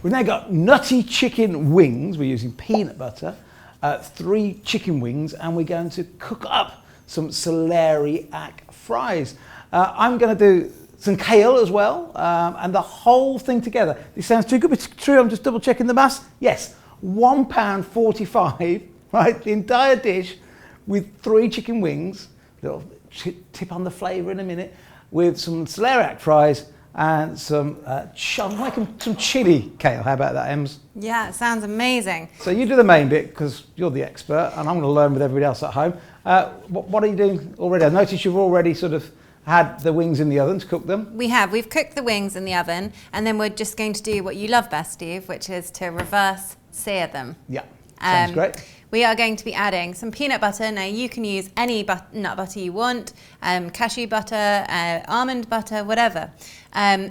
We've now got nutty chicken wings. We're using peanut butter, 3 chicken wings, and we're going to cook up some celeriac fries. I'm going to do some kale as well, and the whole thing together. This sounds too good to be true. I'm just double checking the maths. Yes, £1.45, right? The entire dish with 3 chicken wings. Little tip on the flavour in a minute, with some celeriac fries and some chilli kale. How about that, Ems? Yeah, it sounds amazing. So you do the main bit because you're the expert, and I'm going to learn with everybody else at home. What are you doing already? I noticed you've already sort of had the wings in the oven to cook them. We have. We've cooked the wings in the oven, and then we're just going to do what you love best, Steve, which is to reverse sear them. Yeah, sounds great. We are going to be adding some peanut butter. Now you can use any nut butter you want, cashew butter, almond butter, whatever.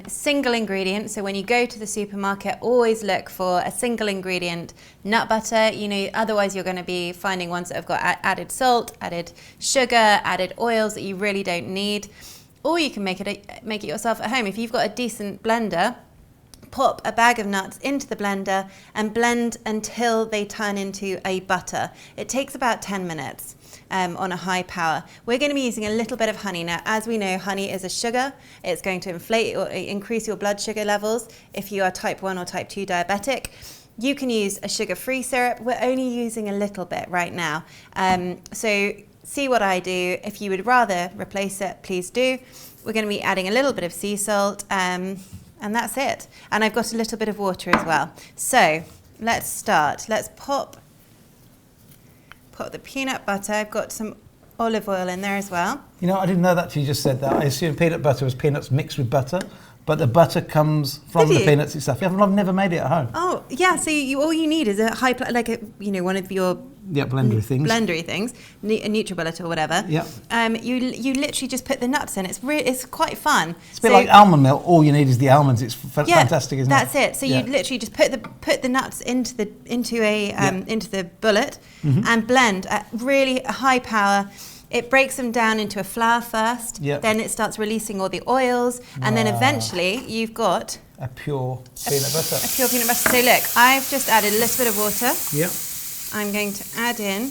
Single ingredient, so when you go to the supermarket, always look for a single ingredient nut butter. You know, otherwise you're going to be finding ones that have got added salt, added sugar, added oils that you really don't need. Or you can make it yourself at home. If you've got a decent blender, pop a bag of nuts into the blender and blend until they turn into a butter. It takes about 10 minutes on a high power. We're going to be using a little bit of honey. Now, as we know, honey is a sugar. It's going to inflate or increase your blood sugar levels if you are type 1 or type 2 diabetic. You can use a sugar-free syrup. We're only using a little bit right now. So see what I do. If you would rather replace it, please do. We're going to be adding a little bit of sea salt. And that's it. And I've got a little bit of water as well. So let's start. Let's pop the peanut butter. I've got some olive oil in there as well. You know, I didn't know that till you just said that. I assumed peanut butter was peanuts mixed with butter, but the butter comes from the peanuts itself. I've never made it at home. Oh, yeah. So all you need is a one of your blendery things, a NutriBullet or whatever. Yeah. You literally just put the nuts in. It's quite fun. It's a bit like almond milk. All you need is the almonds. It's fantastic, isn't it? That's it. So you literally just put the nuts into the bullet and blend at really high power. It breaks them down into a flour first. Yep. Then it starts releasing all the oils, and then eventually you've got a pure peanut butter. A pure peanut butter. So look, I've just added a little bit of water. Yep. I'm going to add in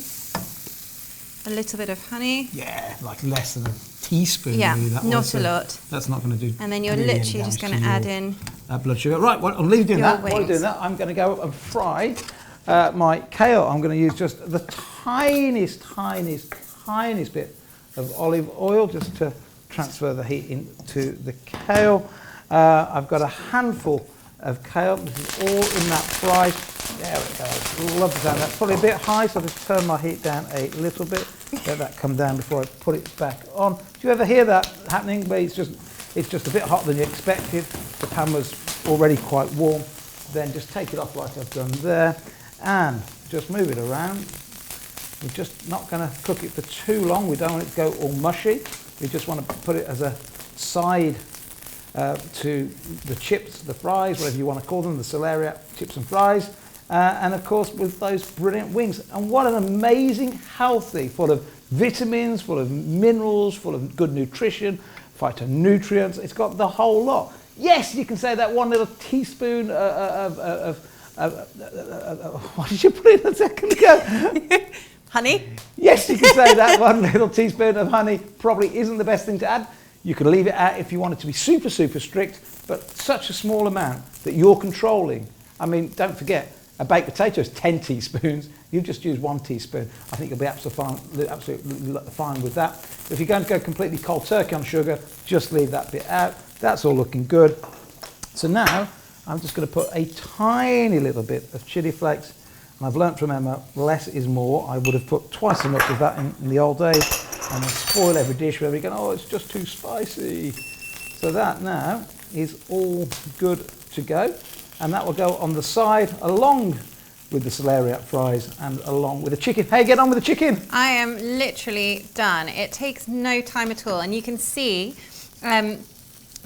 a little bit of honey. Yeah, like less than a teaspoon. Yeah, really, that not a lot. That's not going to do. And then you're literally just going to add in blood sugar. Right, well, I'll leave you doing that. Wings. While you're doing that, I'm going to go up and fry my kale. I'm going to use just the tiniest bit of olive oil just to transfer the heat into the kale. I've got a handful of kale. This is all in that fry. There it goes. Love the sound. That's probably a bit high, so I'll just turn my heat down a little bit. Let that come down before I put it back on. Do you ever hear that happening where it's just a bit hotter than you expected? The pan was already quite warm. Then just take it off like I've done there and just move it around. We're just not going to cook it for too long. We don't want it to go all mushy. We just want to put it as a side to the chips, the fries, whatever you want to call them, the celeriac chips and fries. And of course with those brilliant wings. And what an amazing, healthy, full of vitamins, full of minerals, full of good nutrition, phytonutrients. It's got the whole lot. Yes, you can say that one little teaspoon of what did you put in a second ago? Honey? Yes, you can say that one little teaspoon of honey probably isn't the best thing to add. You could leave it out if you wanted to be super, super strict, but such a small amount that you're controlling. I mean, don't forget, a baked potato is 10 teaspoons. You just use 1 teaspoon. I think you'll be absolutely fine with that. If you're going to go completely cold turkey on sugar, just leave that bit out. That's all looking good. So now I'm just going to put a tiny little bit of chili flakes. And I've learnt from Emma, less is more. I would have put twice as much of that in the old days. And I'll spoil every dish where we go, oh, it's just too spicy. So that now is all good to go. And that will go on the side along with the celeriac fries and along with the chicken. Hey, get on with the chicken. I am literally done. It takes no time at all. And you can see that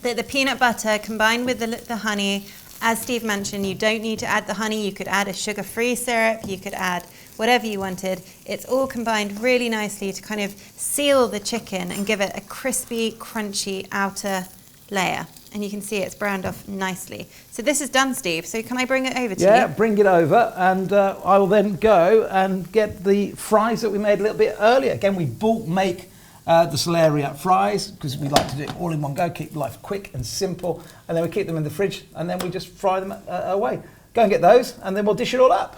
the peanut butter combined with the honey, as Steve mentioned, you don't need to add the honey. You could add a sugar-free syrup. You could add whatever you wanted. It's all combined really nicely to kind of seal the chicken and give it a crispy, crunchy outer layer. And you can see it's browned off nicely. So this is done, Steve. So can I bring it over to you? Yeah, bring it over, and I will then go and get the fries that we made a little bit earlier. Again, we bulk make the Celeriac Fries because we like to do it all in one go, keep life quick and simple, and then we keep them in the fridge, and then we just fry them away. Go and get those, and then we'll dish it all up.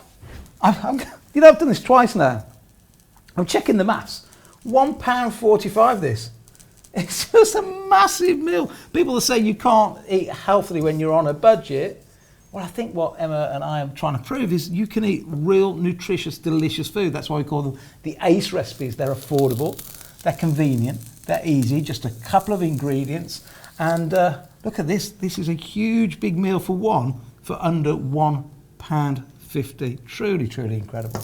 You know, I've done this twice now. I'm checking the maths. £1.45 this. It's just a massive meal. People that say you can't eat healthily when you're on a budget. Well, I think what Emma and I am trying to prove is you can eat real, nutritious, delicious food. That's why we call them the ACE recipes. They're affordable, they're convenient, they're easy, just a couple of ingredients. And look at this. This is a huge, big meal for one for under £1.50. Truly, truly incredible.